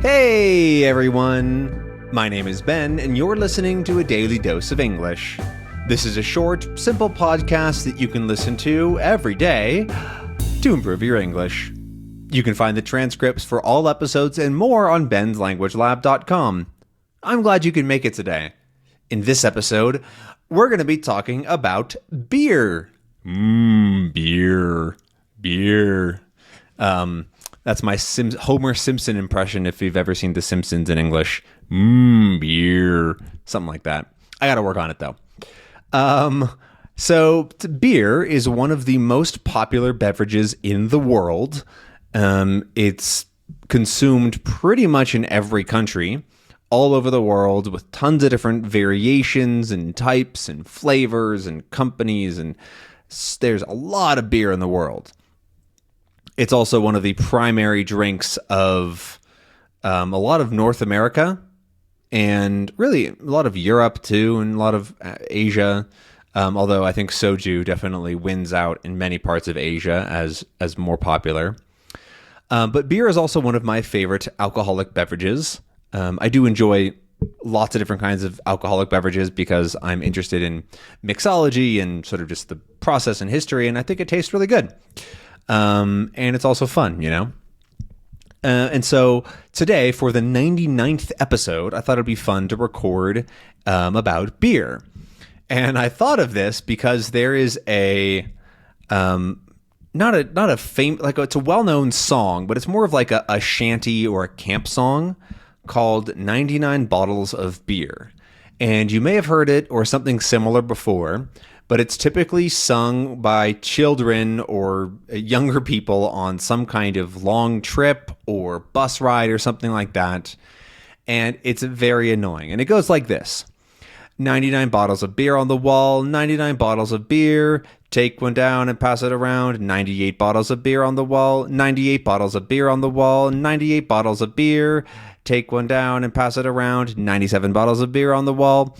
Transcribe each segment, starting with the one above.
Hey everyone! My name is Ben, and you're listening to A Daily Dose of English. This is a short, simple podcast that you can listen to every day to improve your English. You can find the transcripts for all episodes and more on benslanguagelab.com. I'm glad you can make it today. In this episode, we're going to be talking about beer. Beer. That's my Homer Simpson impression if you've ever seen The Simpsons in English. Beer. Something like that. I got to work on it, though. So beer is one of the most popular beverages in the world. It's consumed pretty much in every country, all over the world, with tons of different variations and types and flavors and companies, and there's a lot of beer in the world. It's also one of the primary drinks of a lot of North America and really a lot of Europe too, and a lot of Asia. Although I think soju definitely wins out in many parts of Asia as more popular. But beer is also one of my favorite alcoholic beverages. I do enjoy lots of different kinds of alcoholic beverages because I'm interested in mixology and sort of just the process and history, and I think it tastes really good. And it's also fun, you know? And so today, for the 99th episode, I thought it'd be fun to record about beer. And I thought of this because there is a not a it's a well-known song, but it's more of like a shanty or a camp song called 99 Bottles of Beer. And you may have heard it or something similar before, but it's typically sung by children or younger people on some kind of long trip or bus ride or something like that. And it's very annoying. And it goes like this. 99 bottles of beer on the wall, 99 bottles of beer, take one down and pass it around, 98 bottles of beer on the wall, 98 bottles of beer on the wall, 98 bottles of beer, take one down and pass it around, 97 bottles of beer on the wall,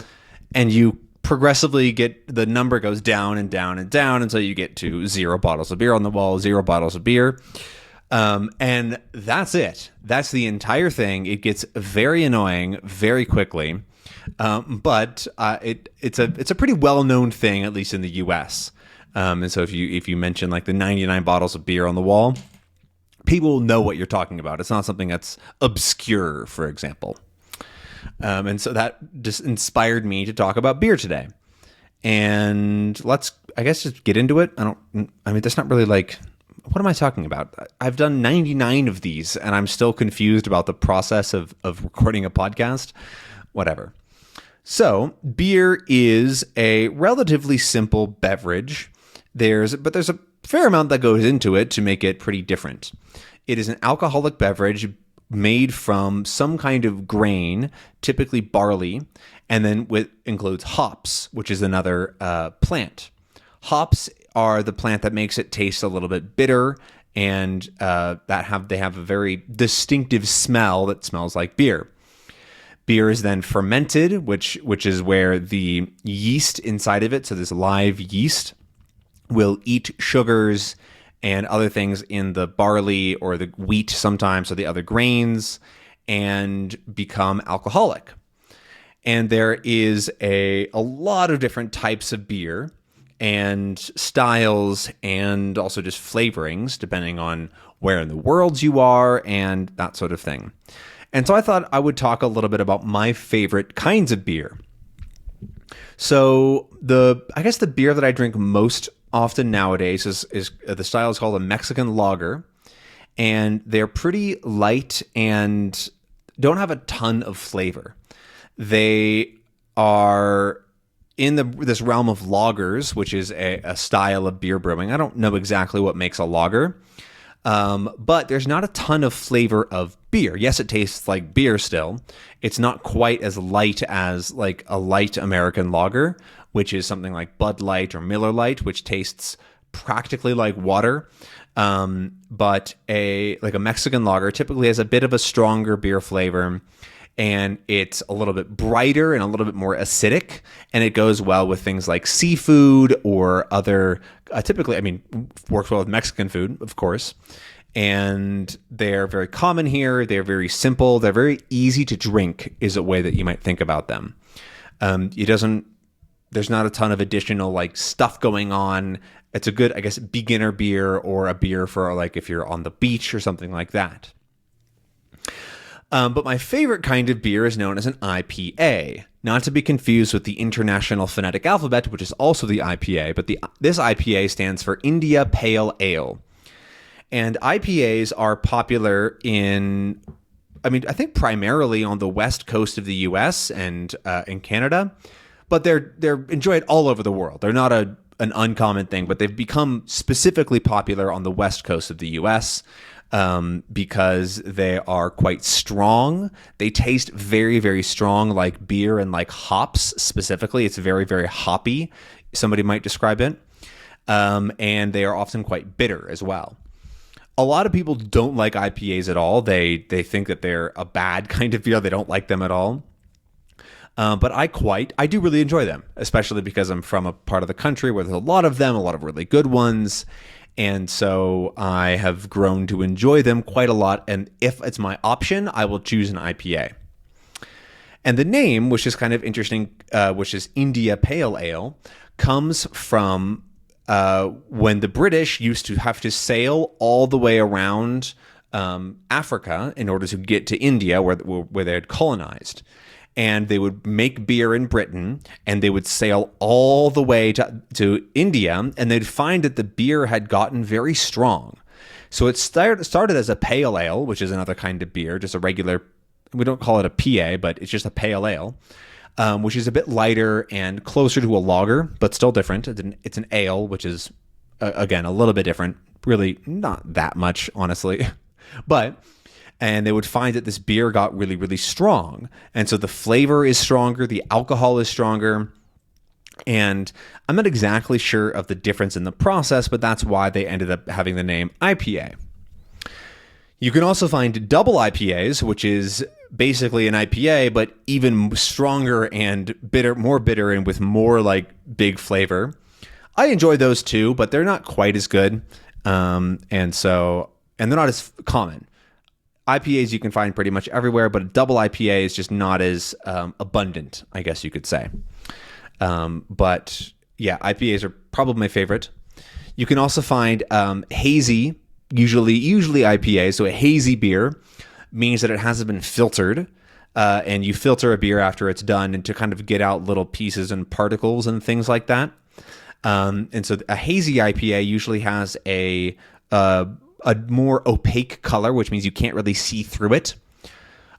and you progressively the number goes down and down and down until you get to 0 bottles of beer on the wall, 0 bottles of beer. And that's it. That's the entire thing. It gets very annoying very quickly. But it's a pretty well-known thing, at least in the US. And so if you mention like the 99 bottles of beer on the wall, people know what you're talking about. It's not something that's obscure, for example. And so that just inspired me to talk about beer today. And let's, I guess, just get into it. That's not really like, what am I talking about? I've done 99 of these, and I'm still confused about the process of recording a podcast. Whatever. So, beer is a relatively simple beverage. There's a fair amount that goes into it to make it pretty different. It is an alcoholic beverage made from some kind of grain, typically barley, and then includes hops, which is another plant. Hops are the plant that makes it taste a little bit bitter, and they have a very distinctive smell that smells like beer. Beer is then fermented, which is where the yeast inside of it, so this live yeast, will eat sugars and other things in the barley or the wheat sometimes, or the other grains, and become alcoholic. And there is a lot of different types of beer and styles and also just flavorings, depending on where in the world you are and that sort of thing. And so I thought I would talk a little bit about my favorite kinds of beer. So I guess the beer that I drink most often nowadays is the style is called a Mexican lager, and they're pretty light and don't have a ton of flavor. They are in this realm of lagers, which is a style of beer brewing. I don't know exactly what makes a lager. But there's not a ton of flavor of beer. Yes, it tastes like beer still. It's not quite as light as like a light American lager, which is something like Bud Light or Miller Lite, which tastes practically like water. But a Mexican lager typically has a bit of a stronger beer flavor, and it's a little bit brighter and a little bit more acidic, and it goes well with things like seafood or other, typically, works well with Mexican food, of course, And they're very common here. They're very simple. They're very easy to drink is a way that you might think about them. There's not a ton of additional like stuff going on. It's a good, I guess, beginner beer or a beer for like if you're on the beach or something like that. But my favorite kind of beer is known as an IPA, not to be confused with the International Phonetic Alphabet, which is also the IPA, but this IPA stands for India Pale Ale. And IPAs are popular I think primarily on the west coast of the US and in Canada, but they're enjoyed all over the world. They're not an uncommon thing, but they've become specifically popular on the west coast of the US. Because they are quite strong. They taste very, very strong, like beer and like hops specifically. It's very, very hoppy, somebody might describe it. And they are often quite bitter as well. A lot of people don't like IPAs at all. They think that they're a bad kind of beer. They don't like them at all. But I do really enjoy them, especially because I'm from a part of the country where there's a lot of them, a lot of really good ones. And so I have grown to enjoy them quite a lot. And if it's my option, I will choose an IPA. And the name, which is kind of interesting, which is India Pale Ale, comes from when the British used to have to sail all the way around Africa in order to get to India, where they had colonized. And they would make beer in Britain, and they would sail all the way to India, and they'd find that the beer had gotten very strong. So it started as a pale ale, which is another kind of beer, just a regular, we don't call it a PA, but it's just a pale ale, which is a bit lighter and closer to a lager, but still different. It's an ale, which is, again, a little bit different. Really not that much, honestly. And they would find that this beer got really, really strong. And so the flavor is stronger, the alcohol is stronger. And I'm not exactly sure of the difference in the process, but that's why they ended up having the name IPA. You can also find double IPAs, which is basically an IPA, but even stronger and more bitter and with more like big flavor. I enjoy those too, but they're not quite as good. And they're not as common. IPAs you can find pretty much everywhere, but a double IPA is just not as abundant, I guess you could say. But yeah, IPAs are probably my favorite. You can also find hazy, usually IPA. So a hazy beer means that it hasn't been filtered, and you filter a beer after it's done and to kind of get out little pieces and particles and things like that. And so a hazy IPA usually has a more opaque color, which means you can't really see through it.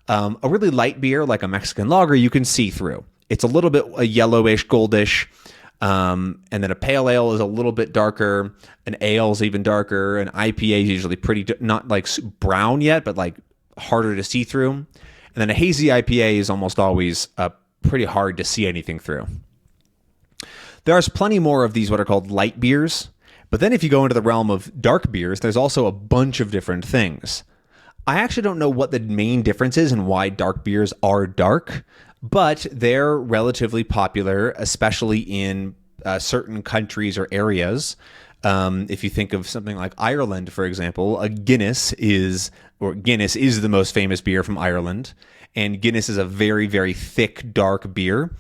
A really light beer, like a Mexican lager, you can see through. It's a little bit yellowish, goldish. And then a pale ale is a little bit darker. An ale is even darker. An IPA is usually not like brown yet, but like harder to see through. And then a hazy IPA is almost always pretty hard to see anything through. There's plenty more of these what are called light beers. But then if you go into the realm of dark beers, there's also a bunch of different things. I actually don't know what the main difference is and why dark beers are dark, but they're relatively popular, especially in certain countries or areas. If you think of something like Ireland, for example, Guinness is the most famous beer from Ireland. And Guinness is a very, very thick, dark beer.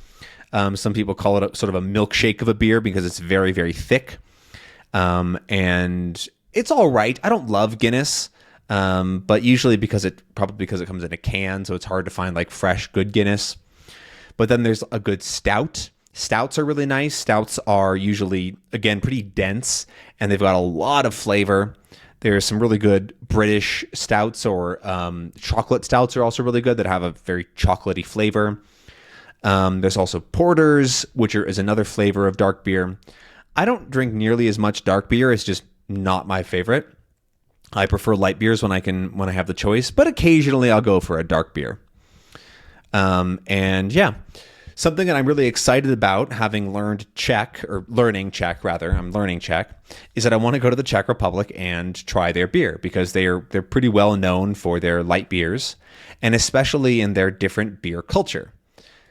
Some people call it sort of a milkshake of a beer because it's very, very thick. And it's all right. I don't love Guinness, but usually because it comes in a can, so it's hard to find like fresh, good Guinness. But then there's a good stout. Stouts are really nice. Stouts are usually, again, pretty dense, and they've got a lot of flavor. There's some really good British stouts, or chocolate stouts are also really good that have a very chocolatey flavor. There's also porters, which is another flavor of dark beer. I don't drink nearly as much dark beer. It's just not my favorite. I prefer light beers when I have the choice, but occasionally I'll go for a dark beer. And yeah, something that I'm really excited about, having learning Czech, is that I want to go to the Czech Republic and try their beer because they're pretty well known for their light beers, and especially in their different beer culture.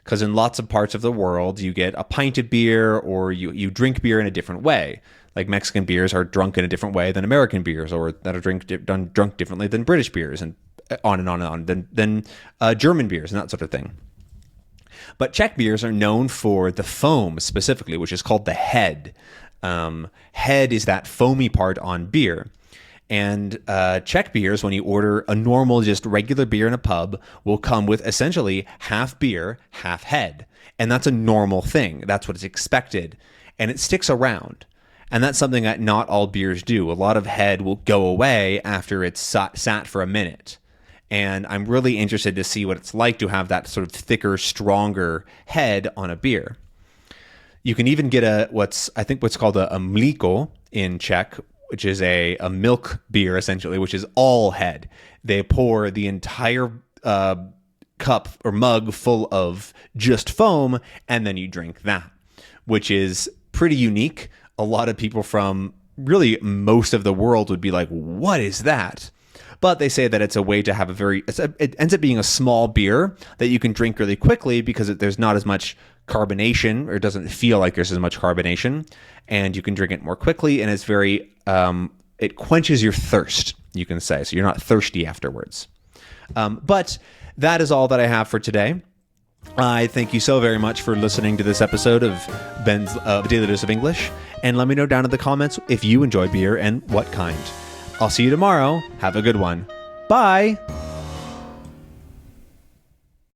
Because in lots of parts of the world, you get a pint of beer or you drink beer in a different way. Like Mexican beers are drunk in a different way than American beers, or that are drunk differently than British beers, and on and on and on, than German beers and that sort of thing. But Czech beers are known for the foam specifically, which is called the head. Head is that foamy part on beer. And Czech beers, when you order a normal, just regular beer in a pub, will come with essentially half beer, half head. And that's a normal thing. That's what is expected. And it sticks around. And that's something that not all beers do. A lot of head will go away after it's sat for a minute. And I'm really interested to see what it's like to have that sort of thicker, stronger head on a beer. You can even get what's called a mlíko in Czech, which is a milk beer, essentially, which is all head. They pour the entire cup or mug full of just foam, and then you drink that, which is pretty unique. A lot of people from really most of the world would be like, what is that? But they say that it's a way to have it ends up being a small beer that you can drink really quickly because there's not as much carbonation, or it doesn't feel like there's as much carbonation, and you can drink it more quickly, and it's very, it quenches your thirst, you can say, so you're not thirsty afterwards. But that is all that I have for today. I thank you so very much for listening to this episode of Ben's Daily Dose of English, and let me know down in the comments if you enjoy beer and what kind. I'll see you tomorrow. Have a good one. Bye!